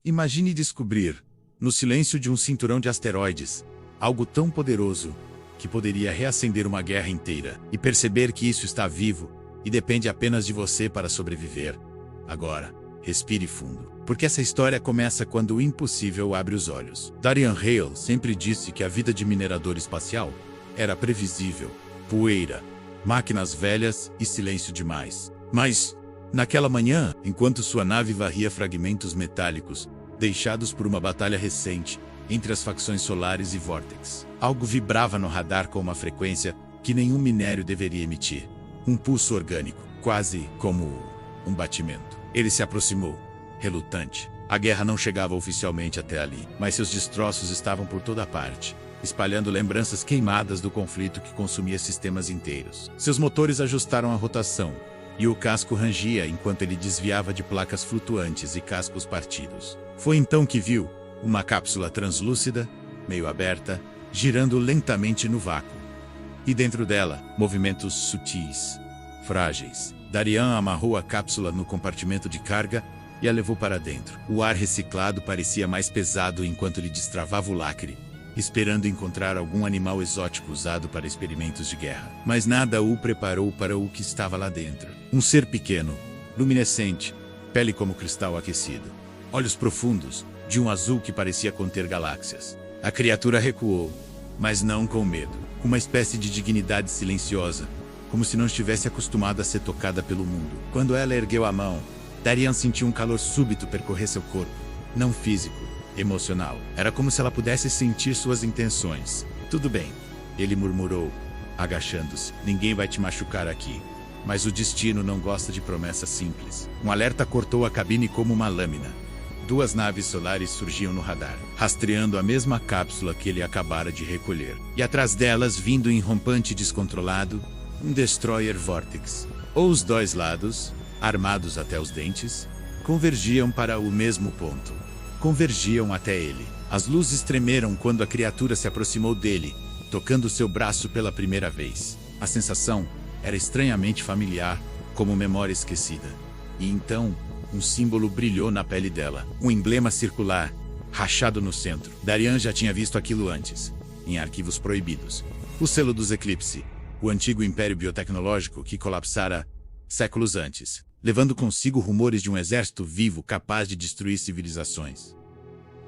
Imagine descobrir, no silêncio de um cinturão de asteroides, algo tão poderoso que poderia reacender uma guerra inteira, e perceber que isso está vivo e depende apenas de você para sobreviver. Agora, respire fundo, porque essa história começa quando o impossível abre os olhos. Darian Hale sempre disse que a vida de minerador espacial era previsível, poeira, máquinas velhas e silêncio demais. Mas, naquela manhã, enquanto sua nave varria fragmentos metálicos, deixados por uma batalha recente entre as facções Solaris e Vortex, algo vibrava no radar com uma frequência que nenhum minério deveria emitir. Um pulso orgânico, quase como um batimento. Ele se aproximou, relutante. A guerra não chegava oficialmente até ali, mas seus destroços estavam por toda parte, espalhando lembranças queimadas do conflito que consumia sistemas inteiros. Seus motores ajustaram a rotação, e o casco rangia enquanto ele desviava de placas flutuantes e cascos partidos. Foi então que viu uma cápsula translúcida, meio aberta, girando lentamente no vácuo. E dentro dela, movimentos sutis, frágeis. Darian amarrou a cápsula no compartimento de carga e a levou para dentro. O ar reciclado parecia mais pesado enquanto ele destravava o lacre, esperando encontrar algum animal exótico usado para experimentos de guerra. Mas nada o preparou para o que estava lá dentro. Um ser pequeno, luminescente, pele como cristal aquecido, olhos profundos, de um azul que parecia conter galáxias. A criatura recuou, mas não com medo, com uma espécie de dignidade silenciosa, como se não estivesse acostumada a ser tocada pelo mundo. Quando ela ergueu a mão, Darian sentiu um calor súbito percorrer seu corpo, não físico, emocional. Era como se ela pudesse sentir suas intenções. Tudo bem, ele murmurou, agachando-se. Ninguém vai te machucar aqui. Mas o destino não gosta de promessas simples. Um alerta cortou a cabine como uma lâmina. Duas naves solares surgiam no radar, rastreando a mesma cápsula que ele acabara de recolher. E atrás delas, vindo em rompante descontrolado, um destroyer Vortex. Os dois lados, armados até os dentes, convergiam para o mesmo ponto. Convergiam até ele. As luzes tremeram quando a criatura se aproximou dele, tocando seu braço pela primeira vez. A sensação era estranhamente familiar, como memória esquecida. E então, um símbolo brilhou na pele dela. Um emblema circular, rachado no centro. Darian já tinha visto aquilo antes, em arquivos proibidos. O selo dos Eclipse, o antigo império biotecnológico que colapsara séculos antes, levando consigo rumores de um exército vivo capaz de destruir civilizações.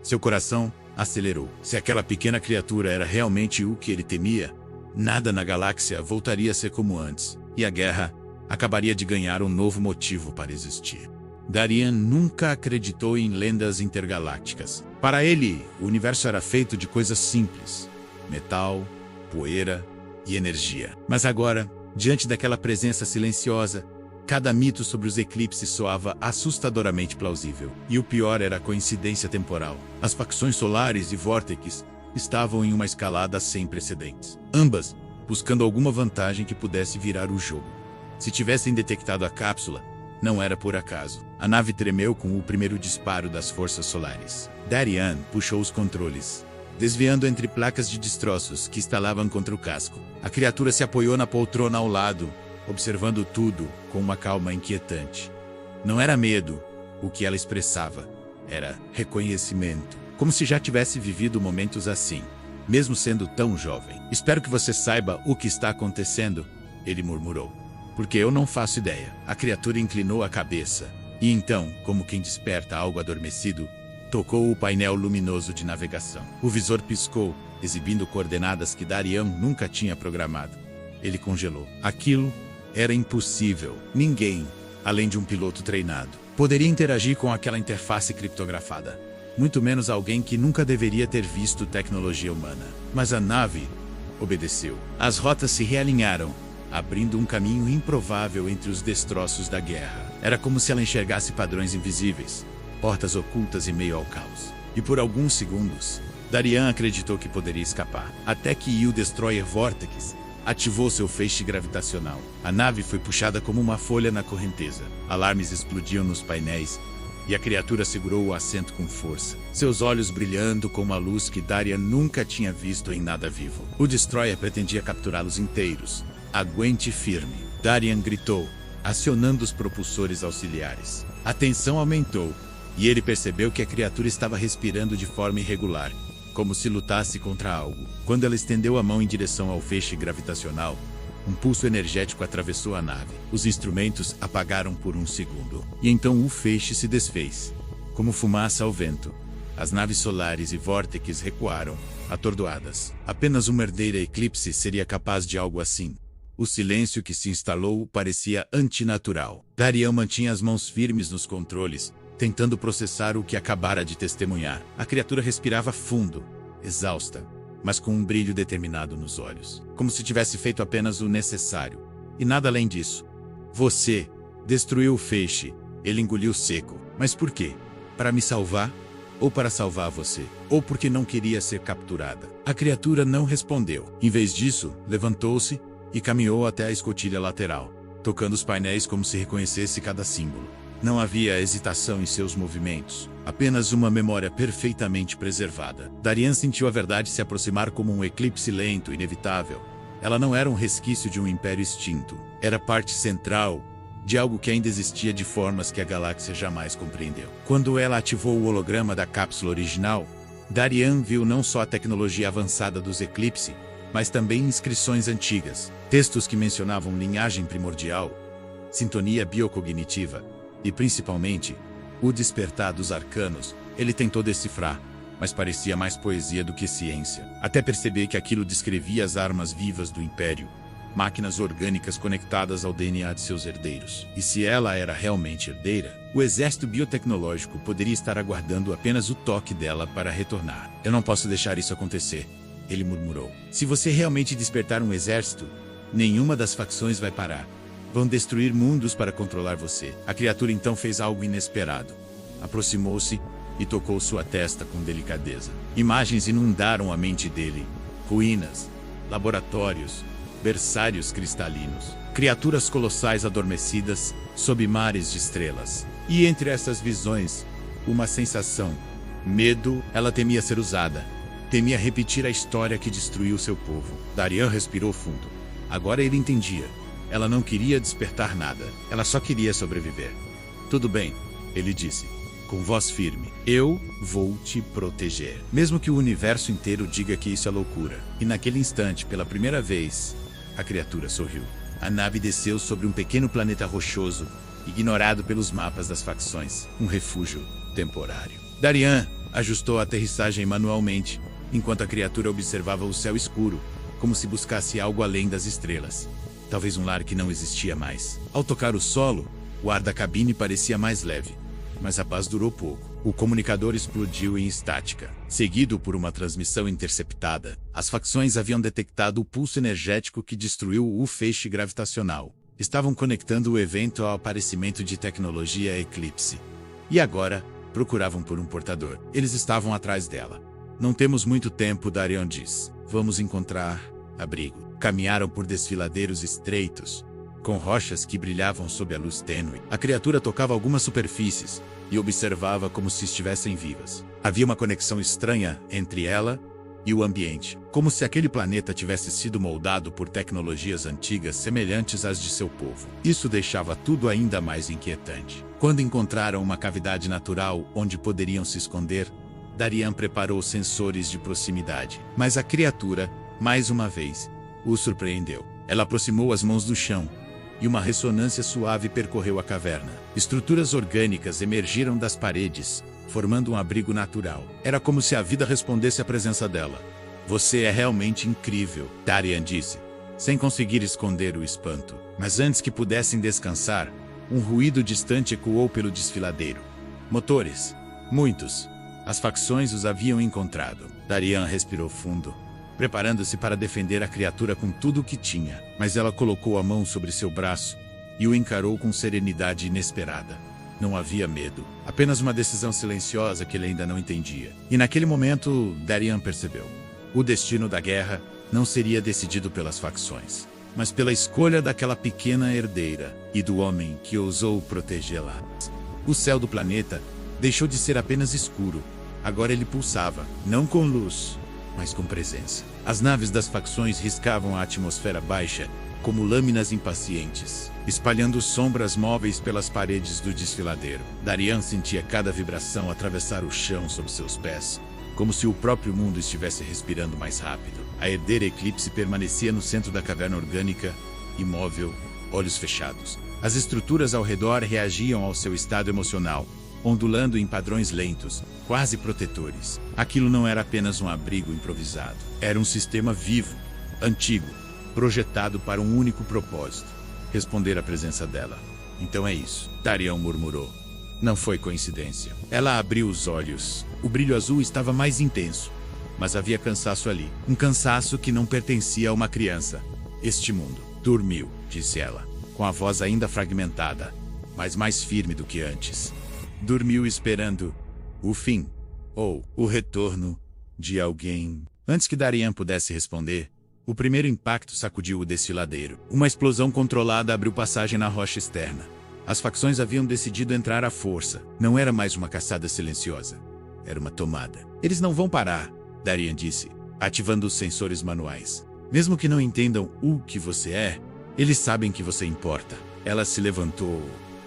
Seu coração acelerou. Se aquela pequena criatura era realmente o que ele temia, nada na galáxia voltaria a ser como antes, e a guerra acabaria de ganhar um novo motivo para existir. Darian nunca acreditou em lendas intergalácticas. Para ele, o universo era feito de coisas simples: metal, poeira e energia. Mas agora, diante daquela presença silenciosa, cada mito sobre os eclipses soava assustadoramente plausível. E o pior era a coincidência temporal. As facções Solaris e Vortex estavam em uma escalada sem precedentes, ambas buscando alguma vantagem que pudesse virar o jogo. Se tivessem detectado a cápsula, não era por acaso. A nave tremeu com o primeiro disparo das forças solares. Darian puxou os controles, desviando entre placas de destroços que estalavam contra o casco. A criatura se apoiou na poltrona ao lado, observando tudo com uma calma inquietante. Não era medo o que ela expressava, era reconhecimento, como se já tivesse vivido momentos assim, mesmo sendo tão jovem. Espero que você saiba o que está acontecendo, ele murmurou. Porque eu não faço ideia. A criatura inclinou a cabeça, e então, como quem desperta algo adormecido, tocou o painel luminoso de navegação. O visor piscou, exibindo coordenadas que Darian nunca tinha programado. Ele congelou. Aquilo era impossível. Ninguém, além de um piloto treinado, poderia interagir com aquela interface criptografada. Muito menos alguém que nunca deveria ter visto tecnologia humana. Mas a nave obedeceu. As rotas se realinharam, abrindo um caminho improvável entre os destroços da guerra. Era como se ela enxergasse padrões invisíveis, portas ocultas em meio ao caos. E por alguns segundos, Darian acreditou que poderia escapar, até que o destroyer Vortex ativou seu feixe gravitacional. A nave foi puxada como uma folha na correnteza. Alarmes explodiam nos painéis, e a criatura segurou o assento com força, seus olhos brilhando com uma luz que Darian nunca tinha visto em nada vivo. O destroyer pretendia capturá-los inteiros. Aguente firme, Darian gritou, acionando os propulsores auxiliares. A tensão aumentou, e ele percebeu que a criatura estava respirando de forma irregular, como se lutasse contra algo. Quando ela estendeu a mão em direção ao feixe gravitacional, um pulso energético atravessou a nave. Os instrumentos apagaram por um segundo, e então o feixe se desfez, como fumaça ao vento. As naves solares e vórtices recuaram, atordoadas. Apenas uma herdeira eclipse seria capaz de algo assim. O silêncio que se instalou parecia antinatural. Darian mantinha as mãos firmes nos controles, tentando processar o que acabara de testemunhar. A criatura respirava fundo, exausta, mas com um brilho determinado nos olhos, como se tivesse feito apenas o necessário, e nada além disso. Você destruiu o feixe, ele engoliu seco. Mas por quê? Para me salvar? Ou para salvar você? Ou porque não queria ser capturada? A criatura não respondeu. Em vez disso, levantou-se e caminhou até a escotilha lateral, tocando os painéis como se reconhecesse cada símbolo. Não havia hesitação em seus movimentos, apenas uma memória perfeitamente preservada. Darian sentiu a verdade se aproximar como um eclipse lento, inevitável. Ela não era um resquício de um império extinto. Era parte central de algo que ainda existia de formas que a galáxia jamais compreendeu. Quando ela ativou o holograma da cápsula original, Darian viu não só a tecnologia avançada dos Eclipse, mas também inscrições antigas, textos que mencionavam linhagem primordial, sintonia biocognitiva e, principalmente, o despertar dos arcanos. Ele tentou decifrar, mas parecia mais poesia do que ciência, até perceber que aquilo descrevia as armas vivas do Império, máquinas orgânicas conectadas ao DNA de seus herdeiros. E se ela era realmente herdeira, o exército biotecnológico poderia estar aguardando apenas o toque dela para retornar. Eu não posso deixar isso acontecer, ele murmurou. Se você realmente despertar um exército, nenhuma das facções vai parar. Vão destruir mundos para controlar você. A criatura então fez algo inesperado. Aproximou-se e tocou sua testa com delicadeza. Imagens inundaram a mente dele. Ruínas, laboratórios, berçários cristalinos, criaturas colossais adormecidas sob mares de estrelas. E entre essas visões, uma sensação: medo. Ela temia ser usada. Temia repetir a história que destruiu seu povo. Darian respirou fundo. Agora ele entendia. Ela não queria despertar nada. Ela só queria sobreviver. Tudo bem, ele disse, com voz firme. Eu vou te proteger. Mesmo que o universo inteiro diga que isso é loucura. E naquele instante, pela primeira vez, a criatura sorriu. A nave desceu sobre um pequeno planeta rochoso, ignorado pelos mapas das facções. Um refúgio temporário. Darian ajustou a aterrissagem manualmente, enquanto a criatura observava o céu escuro, como se buscasse algo além das estrelas. Talvez um lar que não existia mais. Ao tocar o solo, o ar da cabine parecia mais leve, mas a paz durou pouco. O comunicador explodiu em estática, seguido por uma transmissão interceptada. As facções haviam detectado o pulso energético que destruiu o feixe gravitacional. Estavam conectando o evento ao aparecimento de tecnologia Eclipse. E agora, procuravam por um portador. Eles estavam atrás dela. Não temos muito tempo, Darian disse. Vamos encontrar abrigo. Caminharam por desfiladeiros estreitos, com rochas que brilhavam sob a luz tênue. A criatura tocava algumas superfícies e observava como se estivessem vivas. Havia uma conexão estranha entre ela e o ambiente, como se aquele planeta tivesse sido moldado por tecnologias antigas semelhantes às de seu povo. Isso deixava tudo ainda mais inquietante. Quando encontraram uma cavidade natural onde poderiam se esconder, Darian preparou sensores de proximidade. Mas a criatura, mais uma vez, o surpreendeu. Ela aproximou as mãos do chão, e uma ressonância suave percorreu a caverna. Estruturas orgânicas emergiram das paredes, formando um abrigo natural. Era como se a vida respondesse à presença dela. Você é realmente incrível, Darian disse, sem conseguir esconder o espanto. Mas antes que pudessem descansar, um ruído distante ecoou pelo desfiladeiro. Motores. Muitos. As facções os haviam encontrado. Darian respirou fundo, preparando-se para defender a criatura com tudo o que tinha. Mas ela colocou a mão sobre seu braço e o encarou com serenidade inesperada. Não havia medo, apenas uma decisão silenciosa que ele ainda não entendia. E naquele momento, Darian percebeu. O destino da guerra não seria decidido pelas facções, mas pela escolha daquela pequena herdeira e do homem que ousou protegê-la. O céu do planeta deixou de ser apenas escuro. Agora ele pulsava, não com luz, mas com presença. As naves das facções riscavam a atmosfera baixa como lâminas impacientes, espalhando sombras móveis pelas paredes do desfiladeiro. Darian sentia cada vibração atravessar o chão sob seus pés, como se o próprio mundo estivesse respirando mais rápido. A herdeira Eclipse permanecia no centro da caverna orgânica, imóvel, olhos fechados. As estruturas ao redor reagiam ao seu estado emocional, ondulando em padrões lentos, quase protetores. Aquilo não era apenas um abrigo improvisado. Era um sistema vivo, antigo, projetado para um único propósito: responder à presença dela. Então é isso, Darian murmurou. Não foi coincidência. Ela abriu os olhos. O brilho azul estava mais intenso, mas havia cansaço ali. Um cansaço que não pertencia a uma criança. Este mundo dormiu, disse ela, com a voz ainda fragmentada, mas mais firme do que antes. Dormiu esperando o fim, ou o retorno de alguém. Antes que Darian pudesse responder, o primeiro impacto sacudiu o desfiladeiro. Uma explosão controlada abriu passagem na rocha externa. As facções haviam decidido entrar à força. Não era mais uma caçada silenciosa. Era uma tomada. Eles não vão parar, Darian disse, ativando os sensores manuais. Mesmo que não entendam o que você é, eles sabem que você importa. Ela se levantou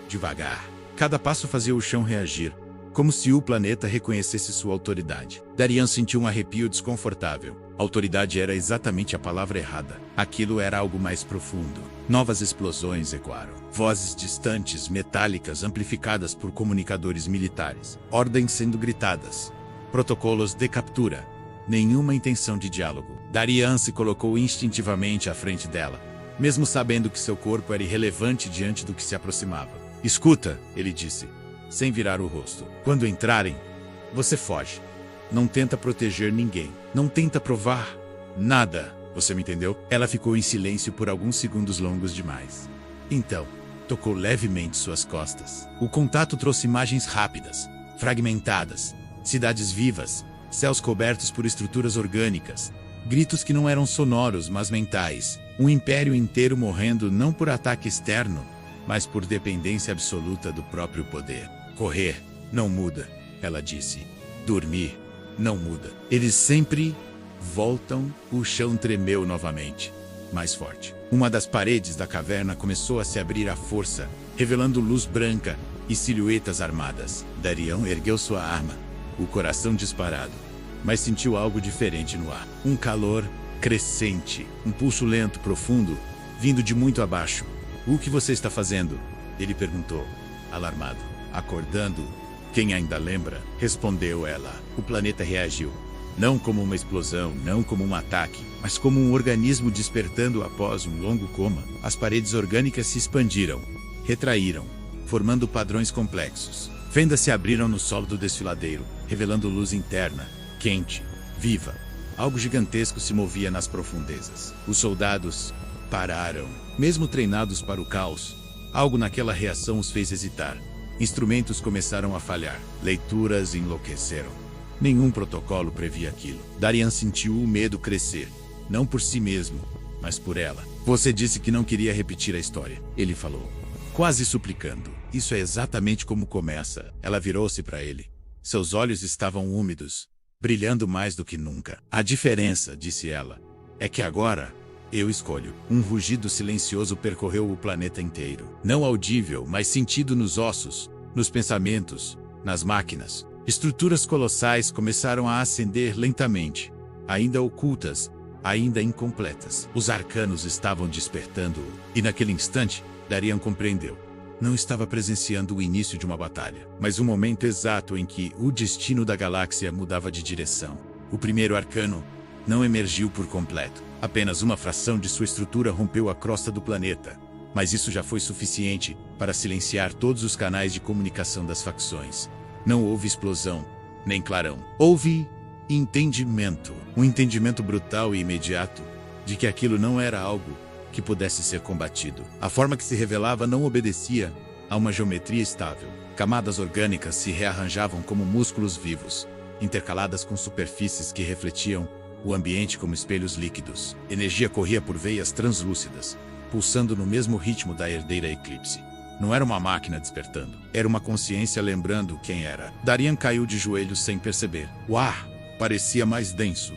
devagar. Cada passo fazia o chão reagir, como se o planeta reconhecesse sua autoridade. Darian sentiu um arrepio desconfortável. Autoridade era exatamente a palavra errada. Aquilo era algo mais profundo. Novas explosões ecoaram. Vozes distantes, metálicas, amplificadas por comunicadores militares. Ordens sendo gritadas. Protocolos de captura. Nenhuma intenção de diálogo. Darian se colocou instintivamente à frente dela, mesmo sabendo que seu corpo era irrelevante diante do que se aproximava. Escuta, ele disse, sem virar o rosto. Quando entrarem, você foge. Não tenta proteger ninguém. Não tenta provar nada. Você me entendeu? Ela ficou em silêncio por alguns segundos longos demais. Então, tocou levemente suas costas. O contato trouxe imagens rápidas, fragmentadas, cidades vivas, céus cobertos por estruturas orgânicas, gritos que não eram sonoros, mas mentais. Um império inteiro morrendo não por ataque externo, mas por dependência absoluta do próprio poder. Correr não muda, ela disse. Dormir não muda. Eles sempre voltam. O chão tremeu novamente, mais forte. Uma das paredes da caverna começou a se abrir à força, revelando luz branca e silhuetas armadas. Darian ergueu sua arma, o coração disparado, mas sentiu algo diferente no ar. Um calor crescente, um pulso lento, profundo, vindo de muito abaixo. O que você está fazendo? Ele perguntou, alarmado. Acordando? Quem ainda lembra? Respondeu ela. O planeta reagiu. Não como uma explosão, não como um ataque, mas como um organismo despertando após um longo coma. As paredes orgânicas se expandiram, retraíram, formando padrões complexos. Fendas se abriram no solo do desfiladeiro, revelando luz interna, quente, viva. Algo gigantesco se movia nas profundezas. Os soldados pararam. Mesmo treinados para o caos, algo naquela reação os fez hesitar. Instrumentos começaram a falhar. Leituras enlouqueceram. Nenhum protocolo previa aquilo. Darian sentiu o medo crescer. Não por si mesmo, mas por ela. Você disse que não queria repetir a história, ele falou, quase suplicando. Isso é exatamente como começa. Ela virou-se para ele. Seus olhos estavam úmidos, brilhando mais do que nunca. A diferença, disse ela, é que agora eu escolho. Um rugido silencioso percorreu o planeta inteiro. Não audível, mas sentido nos ossos, nos pensamentos, nas máquinas. Estruturas colossais começaram a ascender lentamente, ainda ocultas, ainda incompletas. Os arcanos estavam despertando, e naquele instante, Darian compreendeu. Não estava presenciando o início de uma batalha, mas o momento exato em que o destino da galáxia mudava de direção. O primeiro arcano não emergiu por completo. Apenas uma fração de sua estrutura rompeu a crosta do planeta. Mas isso já foi suficiente para silenciar todos os canais de comunicação das facções. Não houve explosão, nem clarão. Houve entendimento. Um entendimento brutal e imediato de que aquilo não era algo que pudesse ser combatido. A forma que se revelava não obedecia a uma geometria estável. Camadas orgânicas se rearranjavam como músculos vivos, intercaladas com superfícies que refletiam o ambiente como espelhos líquidos. Energia corria por veias translúcidas, pulsando no mesmo ritmo da herdeira Eclipse. Não era uma máquina despertando, era uma consciência lembrando quem era. Darian caiu de joelhos sem perceber. O ar parecia mais denso,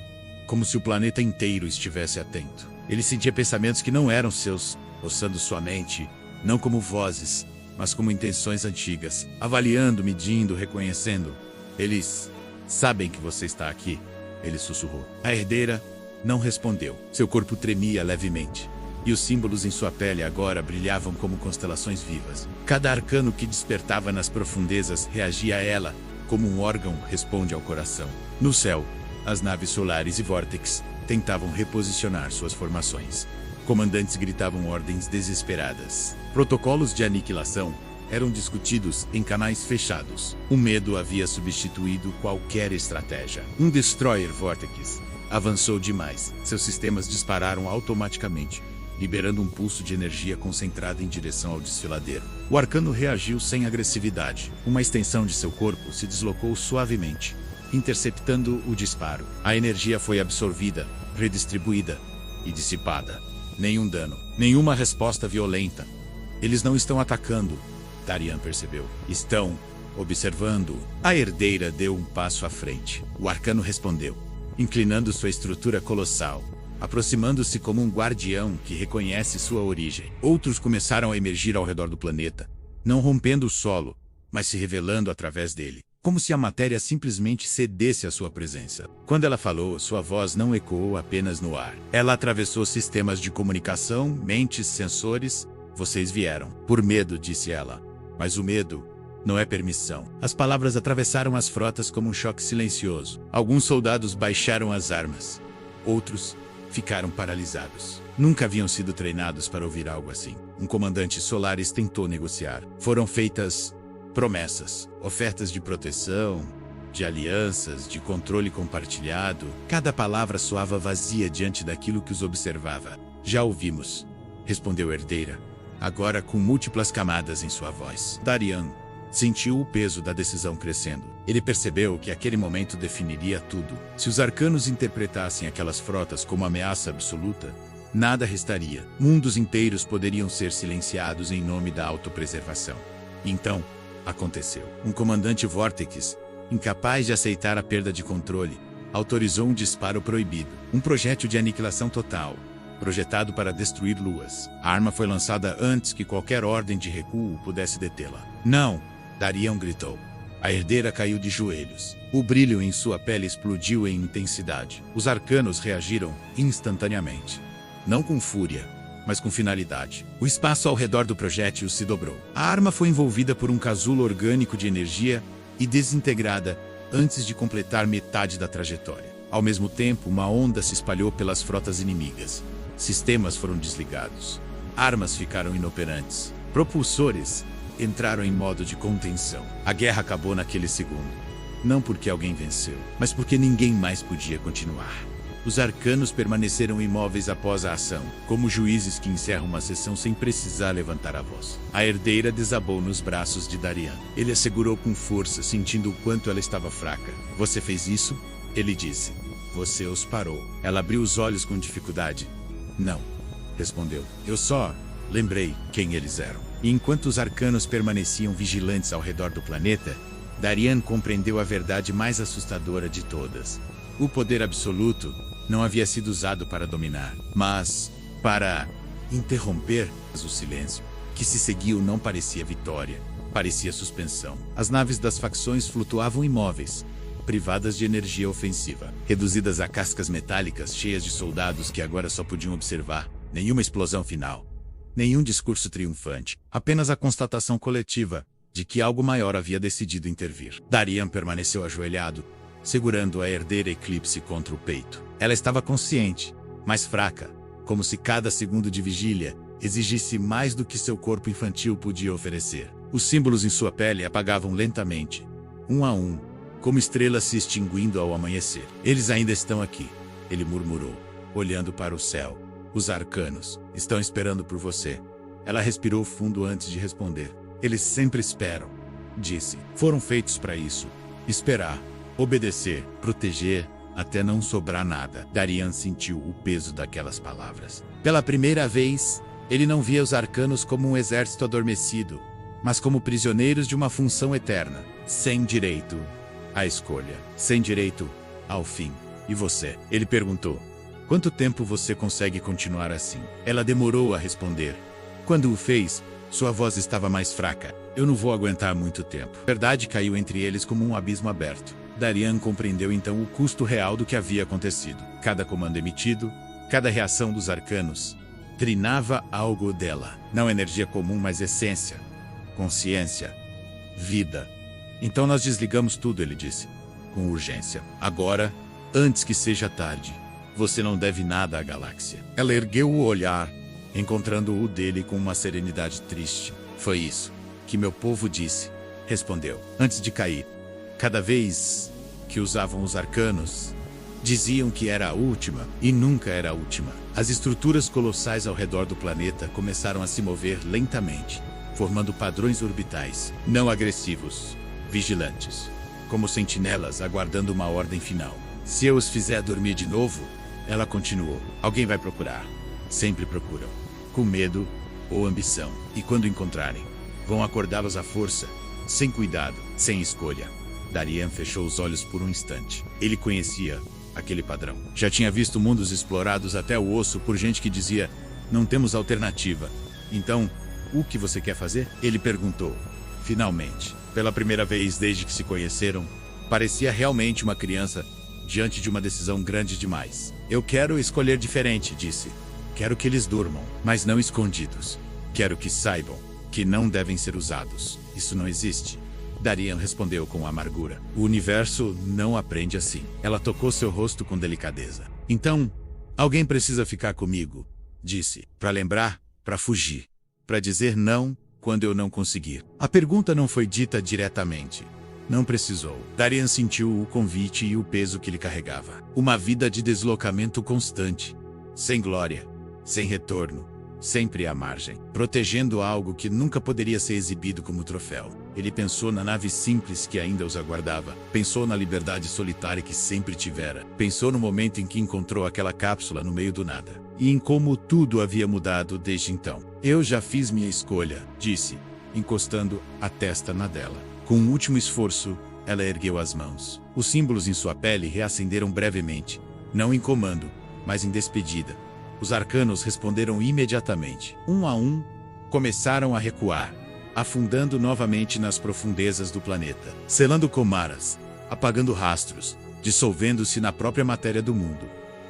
como se o planeta inteiro estivesse atento. Ele sentia pensamentos que não eram seus, roçando sua mente, não como vozes, mas como intenções antigas, avaliando, medindo, reconhecendo. Eles sabem que você está aqui, ele sussurrou. A herdeira não respondeu. Seu corpo tremia levemente, e os símbolos em sua pele agora brilhavam como constelações vivas. Cada arcano que despertava nas profundezas reagia a ela, como um órgão responde ao coração. No céu, as naves Solaris e Vortex tentavam reposicionar suas formações. Comandantes gritavam ordens desesperadas. Protocolos de aniquilação eram discutidos em canais fechados. O medo havia substituído qualquer estratégia. Um Destroyer Vortex avançou demais. Seus sistemas dispararam automaticamente, liberando um pulso de energia concentrada em direção ao desfiladeiro. O arcano reagiu sem agressividade. Uma extensão de seu corpo se deslocou suavemente, interceptando o disparo. A energia foi absorvida, redistribuída e dissipada. Nenhum dano, nenhuma resposta violenta. Eles não estão atacando, Darian percebeu. Estão observando. A herdeira deu um passo à frente. O arcano respondeu, inclinando sua estrutura colossal, aproximando-se como um guardião que reconhece sua origem. Outros começaram a emergir ao redor do planeta, não rompendo o solo, mas se revelando através dele, como se a matéria simplesmente cedesse à sua presença. Quando ela falou, sua voz não ecoou apenas no ar. Ela atravessou sistemas de comunicação, mentes, sensores. Vocês vieram por medo, disse ela. Mas o medo não é permissão. As palavras atravessaram as frotas como um choque silencioso. Alguns soldados baixaram as armas. Outros ficaram paralisados. Nunca haviam sido treinados para ouvir algo assim. Um comandante Solaris tentou negociar. Foram feitas promessas, ofertas de proteção, de alianças, de controle compartilhado. Cada palavra soava vazia diante daquilo que os observava. Já ouvimos, respondeu a herdeira, agora com múltiplas camadas em sua voz. Darian sentiu o peso da decisão crescendo. Ele percebeu que aquele momento definiria tudo. Se os arcanos interpretassem aquelas frotas como ameaça absoluta, nada restaria. Mundos inteiros poderiam ser silenciados em nome da autopreservação. Então, aconteceu. Um comandante Vortex, incapaz de aceitar a perda de controle, autorizou um disparo proibido. Um projétil de aniquilação total, projetado para destruir luas. A arma foi lançada antes que qualquer ordem de recuo pudesse detê-la. Não! Darian gritou. A herdeira caiu de joelhos. O brilho em sua pele explodiu em intensidade. Os arcanos reagiram instantaneamente. Não com fúria, mas com finalidade. O espaço ao redor do projétil se dobrou. A arma foi envolvida por um casulo orgânico de energia e desintegrada antes de completar metade da trajetória. Ao mesmo tempo, uma onda se espalhou pelas frotas inimigas. Sistemas foram desligados. Armas ficaram inoperantes. Propulsores entraram em modo de contenção. A guerra acabou naquele segundo. Não porque alguém venceu, mas porque ninguém mais podia continuar. Os arcanos permaneceram imóveis após a ação, como juízes que encerram uma sessão sem precisar levantar a voz. A herdeira desabou nos braços de Darian. Ele a segurou com força, sentindo o quanto ela estava fraca. Você fez isso? Ele disse. Você os parou. Ela abriu os olhos com dificuldade. Não, respondeu. Eu só lembrei quem eles eram. E enquanto os arcanos permaneciam vigilantes ao redor do planeta, Darian compreendeu a verdade mais assustadora de todas. O poder absoluto não havia sido usado para dominar, mas para interromper o silêncio. Que se seguiu não parecia vitória, parecia suspensão. As naves das facções flutuavam imóveis, privadas de energia ofensiva, reduzidas a cascas metálicas cheias de soldados que agora só podiam observar. Nenhuma explosão final, nenhum discurso triunfante, apenas a constatação coletiva de que algo maior havia decidido intervir. Darian permaneceu ajoelhado, segurando a herdeira Eclipse contra o peito. Ela estava consciente, mas fraca, como se cada segundo de vigília exigisse mais do que seu corpo infantil podia oferecer. Os símbolos em sua pele apagavam lentamente, um a um, como estrelas se extinguindo ao amanhecer. Eles ainda estão aqui, ele murmurou, olhando para o céu. Os arcanos estão esperando por você. Ela respirou fundo antes de responder. Eles sempre esperam, disse. Foram feitos para isso. Esperar, obedecer, proteger, até não sobrar nada. Darian sentiu o peso daquelas palavras. Pela primeira vez, ele não via os arcanos como um exército adormecido, mas como prisioneiros de uma função eterna, sem direito à escolha, sem direito ao fim. E você? Ele perguntou. Quanto tempo você consegue continuar assim? Ela demorou a responder. Quando o fez, sua voz estava mais fraca. Eu não vou aguentar muito tempo. A verdade caiu entre eles como um abismo aberto. Darian compreendeu então o custo real do que havia acontecido. Cada comando emitido, cada reação dos arcanos, trinava algo dela. Não energia comum, mas essência, consciência, vida. Então nós desligamos tudo, ele disse, com urgência. Agora, antes que seja tarde. Você não deve nada à galáxia. Ela ergueu o olhar, encontrando o dele com uma serenidade triste. Foi isso que meu povo disse, respondeu. Antes de cair, cada vez que usavam os arcanos, diziam que era a última, e nunca era a última. As estruturas colossais ao redor do planeta começaram a se mover lentamente, formando padrões orbitais, não agressivos, vigilantes, como sentinelas aguardando uma ordem final. Se eu os fizer dormir de novo, ela continuou, alguém vai procurar. Sempre procuram, com medo ou ambição. E quando encontrarem, vão acordá-los à força, sem cuidado, sem escolha. Darian fechou os olhos por um instante. Ele conhecia aquele padrão. Já tinha visto mundos explorados até o osso por gente que dizia, não temos alternativa. Então, o que você quer fazer? Ele perguntou. Finalmente, pela primeira vez desde que se conheceram, parecia realmente uma criança diante de uma decisão grande demais. Eu quero escolher diferente, disse. Quero que eles durmam, mas não escondidos. Quero que saibam que não devem ser usados. Isso não existe. Darian respondeu com amargura. O universo não aprende assim. Ela tocou seu rosto com delicadeza. Então, alguém precisa ficar comigo, disse. Para lembrar, para fugir. Para dizer não quando eu não conseguir. A pergunta não foi dita diretamente. Não precisou. Darian sentiu o convite e o peso que ele carregava. Uma vida de deslocamento constante. Sem glória. Sem retorno. Sempre à margem. Protegendo algo que nunca poderia ser exibido como troféu. Ele pensou na nave simples que ainda os aguardava. Pensou na liberdade solitária que sempre tivera. Pensou no momento em que encontrou aquela cápsula no meio do nada. E em como tudo havia mudado desde então. Eu já fiz minha escolha, disse, encostando a testa na dela. Com um último esforço, ela ergueu as mãos. Os símbolos em sua pele reacenderam brevemente, não em comando, mas em despedida. Os arcanos responderam imediatamente. Um a um, começaram a recuar, afundando novamente nas profundezas do planeta, selando comaras, apagando rastros, dissolvendo-se na própria matéria do mundo.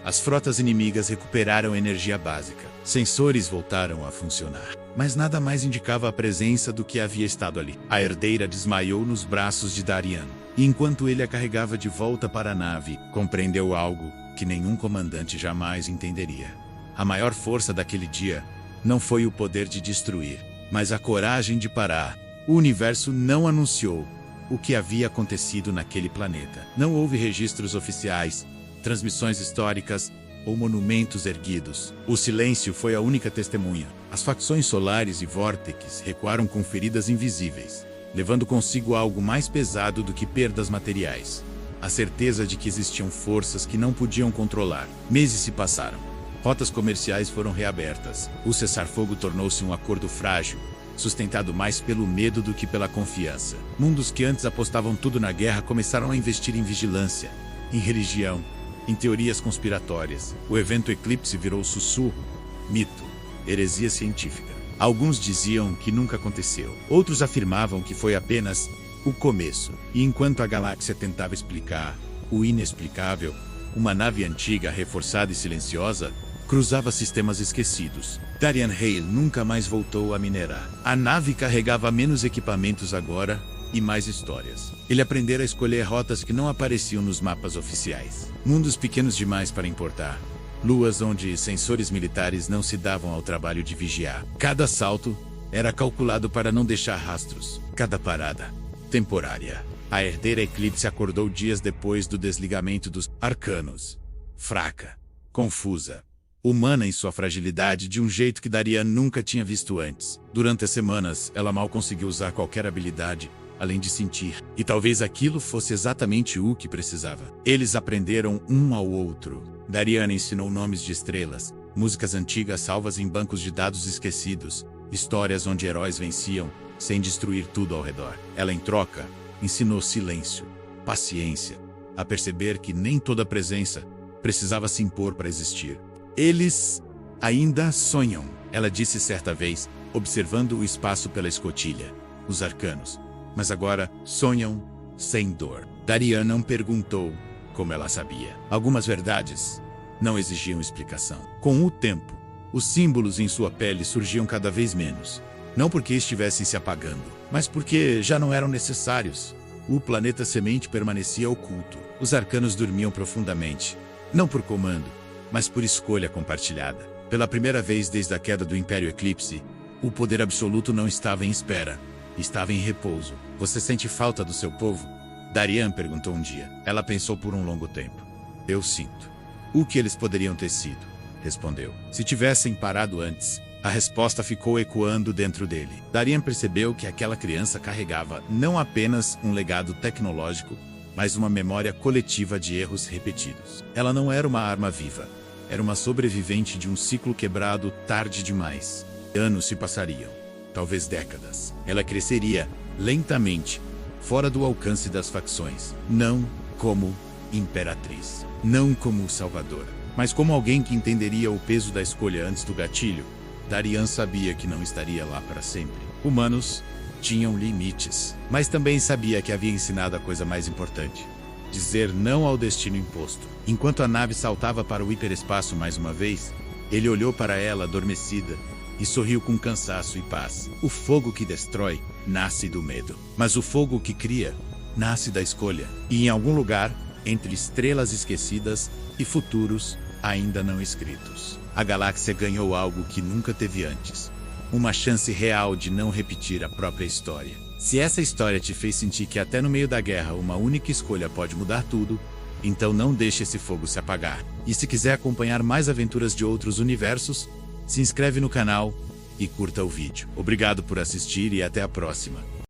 As frotas inimigas recuperaram energia básica. Sensores voltaram a funcionar. Mas nada mais indicava a presença do que havia estado ali. A herdeira desmaiou nos braços de Darian. E enquanto ele a carregava de volta para a nave, compreendeu algo que nenhum comandante jamais entenderia. A maior força daquele dia não foi o poder de destruir, mas a coragem de parar. O universo não anunciou o que havia acontecido naquele planeta. Não houve registros oficiais, transmissões históricas ou monumentos erguidos. O silêncio foi a única testemunha. As facções solares e vórtices recuaram com feridas invisíveis, levando consigo algo mais pesado do que perdas materiais. A certeza de que existiam forças que não podiam controlar. Meses se passaram. Rotas comerciais foram reabertas. O cessar-fogo tornou-se um acordo frágil, sustentado mais pelo medo do que pela confiança. Mundos que antes apostavam tudo na guerra começaram a investir em vigilância, em religião, em teorias conspiratórias. O evento Eclipse virou sussurro, mito, heresia científica. Alguns diziam que nunca aconteceu. Outros afirmavam que foi apenas o começo. E enquanto a galáxia tentava explicar o inexplicável, uma nave antiga, reforçada e silenciosa, cruzava sistemas esquecidos. Darian Hale nunca mais voltou a minerar. A nave carregava menos equipamentos agora e mais histórias. Ele aprendera a escolher rotas que não apareciam nos mapas oficiais. Mundos pequenos demais para importar. Luas onde sensores militares não se davam ao trabalho de vigiar. Cada salto era calculado para não deixar rastros. Cada parada, temporária. A herdeira Eclipse acordou dias depois do desligamento dos arcanos. Fraca, confusa, humana em sua fragilidade de um jeito que Darian nunca tinha visto antes. Durante as semanas, ela mal conseguiu usar qualquer habilidade, além de sentir. E talvez aquilo fosse exatamente o que precisava. Eles aprenderam um ao outro. Darian ensinou nomes de estrelas, músicas antigas salvas em bancos de dados esquecidos, histórias onde heróis venciam, sem destruir tudo ao redor. Ela, em troca, ensinou silêncio, paciência, a perceber que nem toda presença precisava se impor para existir. Eles ainda sonham, ela disse certa vez, observando o espaço pela escotilha. Os arcanos. Mas agora sonham sem dor. Darian não perguntou como ela sabia. Algumas verdades não exigiam explicação. Com o tempo, os símbolos em sua pele surgiam cada vez menos. Não porque estivessem se apagando, mas porque já não eram necessários. O planeta semente permanecia oculto. Os arcanos dormiam profundamente. Não por comando, mas por escolha compartilhada. Pela primeira vez desde a queda do Império Eclipse, o poder absoluto não estava em espera. Estava em repouso. Você sente falta do seu povo? Darian perguntou um dia. Ela pensou por um longo tempo. Eu sinto. O que eles poderiam ter sido? Respondeu. Se tivessem parado antes. A resposta ficou ecoando dentro dele. Darian percebeu que aquela criança carregava não apenas um legado tecnológico, mas uma memória coletiva de erros repetidos. Ela não era uma arma viva. Era uma sobrevivente de um ciclo quebrado tarde demais. Anos se passariam. Talvez décadas. Ela cresceria, lentamente, fora do alcance das facções. Não como imperatriz. Não como salvadora. Mas como alguém que entenderia o peso da escolha antes do gatilho. Darian sabia que não estaria lá para sempre. Humanos tinham limites, mas também sabia que havia ensinado a coisa mais importante: dizer não ao destino imposto. Enquanto a nave saltava para o hiperespaço mais uma vez, ele olhou para ela adormecida e sorriu com cansaço e paz. O fogo que destrói nasce do medo, mas o fogo que cria nasce da escolha. E em algum lugar, entre estrelas esquecidas e futuros ainda não escritos, a galáxia ganhou algo que nunca teve antes. Uma chance real de não repetir a própria história. Se essa história te fez sentir que até no meio da guerra uma única escolha pode mudar tudo, então não deixe esse fogo se apagar. E se quiser acompanhar mais aventuras de outros universos, se inscreve no canal e curta o vídeo. Obrigado por assistir e até a próxima.